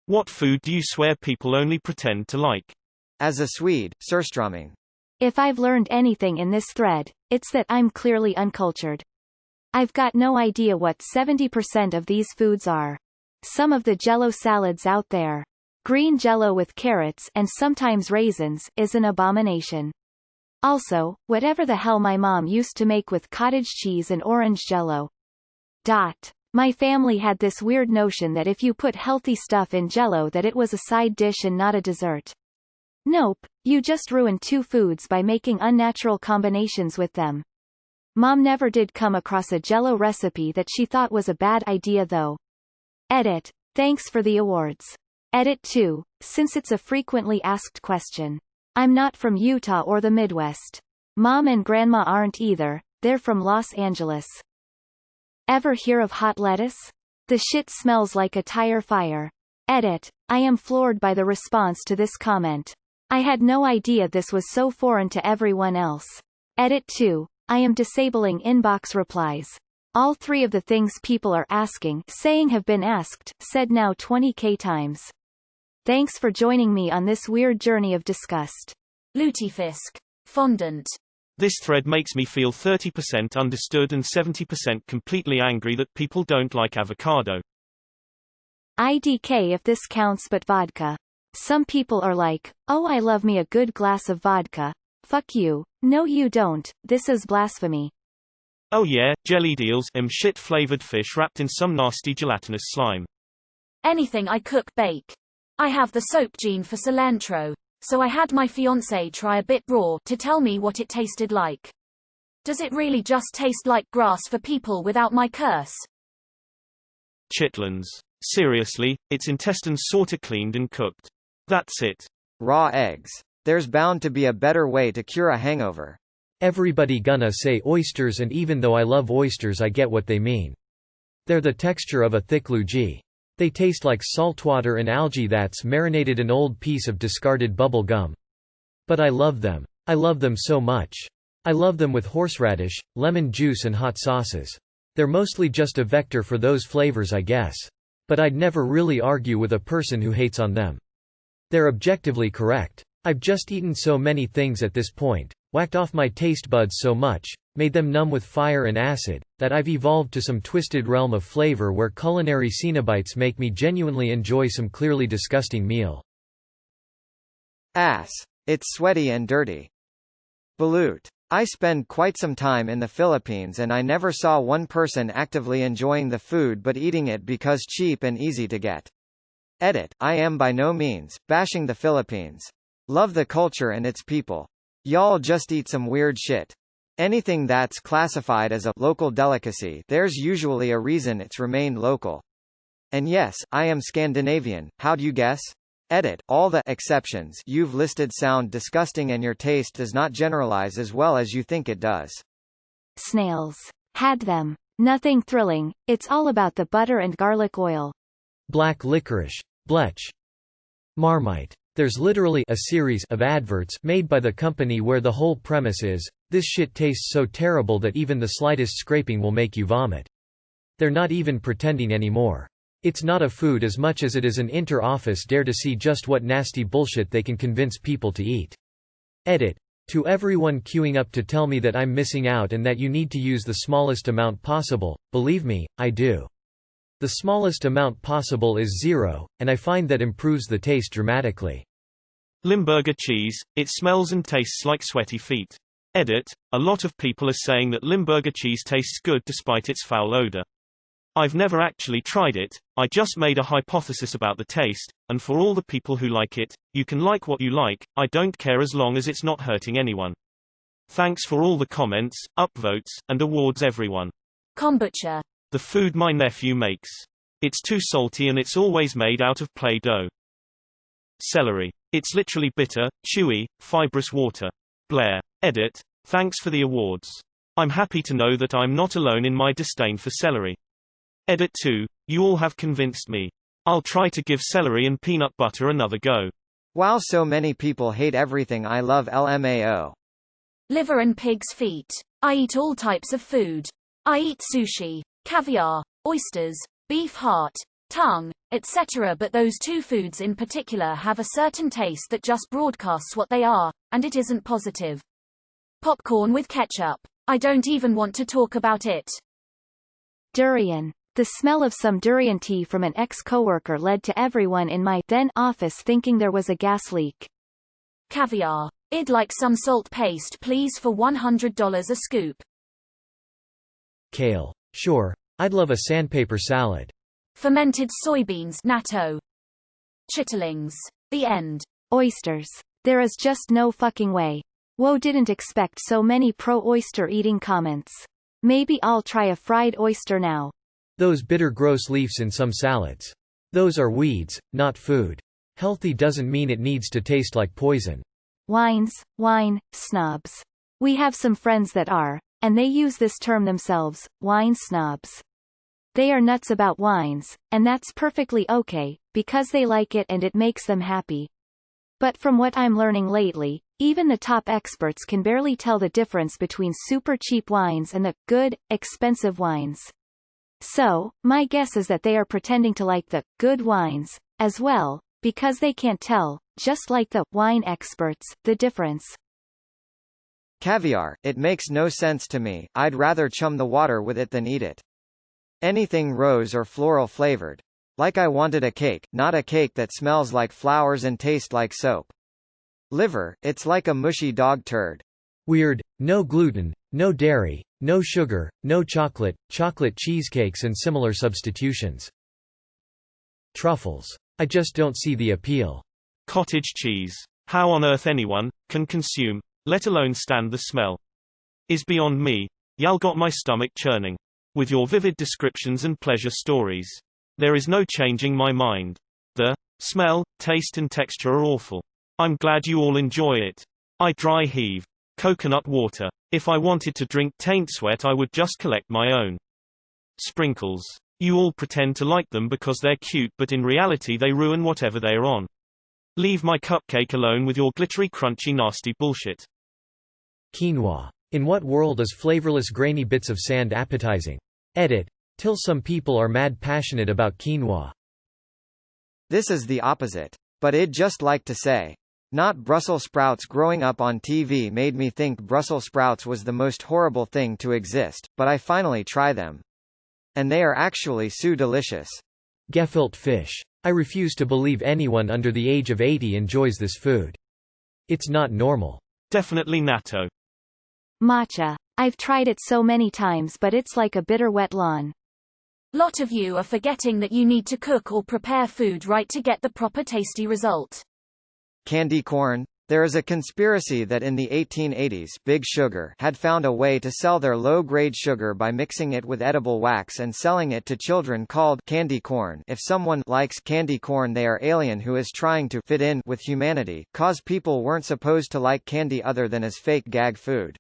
What food do you swear people only pretend to like? As a Swede, surströmming. If I've learned anything in this thread, it's that I'm clearly uncultured. I've got no idea what 70% of these foods are. Some of the Jell-O salads out there. Green Jell-O with carrots and sometimes raisins is an abomination. Also, whatever the hell my mom used to make with cottage cheese and orange Jell-O. My family had this weird notion that if you put healthy stuff in Jell-O that it was a side dish and not a dessert. Nope, you just ruin two foods by making unnatural combinations with them. Mom never did come across a Jell-O recipe that she thought was a bad idea though. Edit. Thanks for the awards. Edit 2, since it's a frequently asked question. I'm not from Utah or the Midwest. Mom and Grandma aren't either, they're from Los Angeles. Ever hear of hot lettuce? The shit smells like a tire fire. Edit. I am floored by the response to this comment. I had no idea this was so foreign to everyone else. Edit 2. I am disabling inbox replies. All three of the things people are saying have been asked, said now 20k times. Thanks for joining me on this weird journey of disgust. Lutefisk. Fondant. This thread makes me feel 30% understood and 70% completely angry that people don't like avocado. IDK if this counts, but vodka. Some people are like, oh, I love me a good glass of vodka. Fuck you. No you don't, this is blasphemy. Oh yeah, jelly deals, shit-flavored fish wrapped in some nasty gelatinous slime. Anything I cook bake. I have the soap gene for cilantro, so I had my fiancé try a bit raw to tell me what it tasted like. Does it really just taste like grass for people without my curse? Chitlins. Seriously, its intestines sorta cleaned and cooked. That's it. Raw eggs. There's bound to be a better way to cure a hangover. Everybody gonna say oysters, and even though I love oysters I get what they mean. They're the texture of a thick luigi. They taste like saltwater and algae that's marinated an old piece of discarded bubble gum. But I love them. I love them so much. I love them with horseradish, lemon juice and hot sauces. They're mostly just a vector for those flavors I guess. But I'd never really argue with a person who hates on them. They're objectively correct. I've just eaten so many things at this point, whacked off my taste buds so much, made them numb with fire and acid, that I've evolved to some twisted realm of flavor where culinary Cenobites make me genuinely enjoy some clearly disgusting meal. Ass. It's sweaty and dirty. Balut. I spend quite some time in the Philippines and I never saw one person actively enjoying the food but eating it because cheap and easy to get. Edit. I am by no means bashing the Philippines. Love the culture and its people. Y'all just eat some weird shit. Anything that's classified as a local delicacy, there's usually a reason it's remained local. And yes, I am Scandinavian, how'd you guess? Edit. All the exceptions you've listed sound disgusting and your taste does not generalize as well as you think it does. Snails. Had them. Nothing thrilling, it's all about the butter and garlic oil. Black licorice. Blech. Marmite. There's literally a series of adverts made by the company where the whole premise is, this shit tastes so terrible that even the slightest scraping will make you vomit. They're not even pretending anymore. It's not a food as much as it is an inter-office dare to see just what nasty bullshit they can convince people to eat. Edit. To everyone queuing up to tell me that I'm missing out and that you need to use the smallest amount possible, believe me, I do. The smallest amount possible is 0, and I find that improves the taste dramatically. Limburger cheese. It smells and tastes like sweaty feet. Edit. A lot of people are saying that Limburger cheese tastes good despite its foul odor. I've never actually tried it, I just made a hypothesis about the taste, and for all the people who like it, you can like what you like, I don't care as long as it's not hurting anyone. Thanks for all the comments, upvotes, and awards everyone. Kombucha. The food my nephew makes. It's too salty and it's always made out of Play-Doh. Celery. It's literally bitter, chewy, fibrous water. Blair. Edit. Thanks for the awards. I'm happy to know that I'm not alone in my disdain for celery. Edit 2. You all have convinced me. I'll try to give celery and peanut butter another go. Wow, so many people hate everything I love. LMAO. Liver and pig's feet. I eat all types of food. I eat sushi, caviar, oysters, beef heart, tongue, etc. But those two foods in particular have a certain taste that just broadcasts what they are, and it isn't positive. Popcorn with ketchup. I don't even want to talk about it. Durian. The smell of some durian tea from an ex-coworker led to everyone in my then office thinking there was a gas leak. Caviar. I'd like some salt paste please for $100 a scoop. Kale. Sure, I'd love a sandpaper salad. Fermented soybeans, natto. Chitterlings. The end. Oysters. There is just no fucking way. Whoa, didn't expect so many pro-oyster eating comments. Maybe I'll try a fried oyster now. Those bitter gross leaves in some salads. Those are weeds, not food. Healthy doesn't mean it needs to taste like poison. Wine snobs. We have some friends that are, and they use this term themselves, wine snobs. They are nuts about wines, and that's perfectly okay, because they like it and it makes them happy. But from what I'm learning lately, even the top experts can barely tell the difference between super cheap wines and the good, expensive wines. So, my guess is that they are pretending to like the good wines, as well, because they can't tell, just like the wine experts, the difference. Caviar. It makes no sense to me, I'd rather chum the water with it than eat it. Anything rose or floral flavored. Like I wanted a cake, not a cake that smells like flowers and tastes like soap. Liver. It's like a mushy dog turd. Weird. No gluten, no dairy, no sugar, no chocolate, chocolate cheesecakes and similar substitutions. Truffles. I just don't see the appeal. Cottage cheese. How on earth anyone can consume, let alone stand the smell, is beyond me. Y'all got my stomach churning. With your vivid descriptions and pleasure stories. There is no changing my mind. The smell, taste and texture are awful. I'm glad you all enjoy it. I dry heave. Coconut water. If I wanted to drink taint sweat I would just collect my own. Sprinkles. You all pretend to like them because they're cute but in reality they ruin whatever they're on. Leave my cupcake alone with your glittery crunchy nasty bullshit. Quinoa. In what world is flavorless grainy bits of sand appetizing? Edit. Till some people are mad passionate about quinoa. This is the opposite. But I'd just like to say. Not Brussels sprouts. Growing up on TV made me think Brussels sprouts was the most horrible thing to exist, but I finally try them. And they are actually so delicious. Gefilt fish. I refuse to believe anyone under the age of 80 enjoys this food. It's not normal. Definitely natto. Matcha. I've tried it so many times but it's like a bitter wet lawn. Lot of you are forgetting that you need to cook or prepare food right to get the proper tasty result. Candy corn. There is a conspiracy that in the 1880s Big Sugar had found a way to sell their low-grade sugar by mixing it with edible wax and selling it to children called candy corn. If someone likes candy corn they are alien who is trying to fit in with humanity, cause people weren't supposed to like candy other than as fake gag food.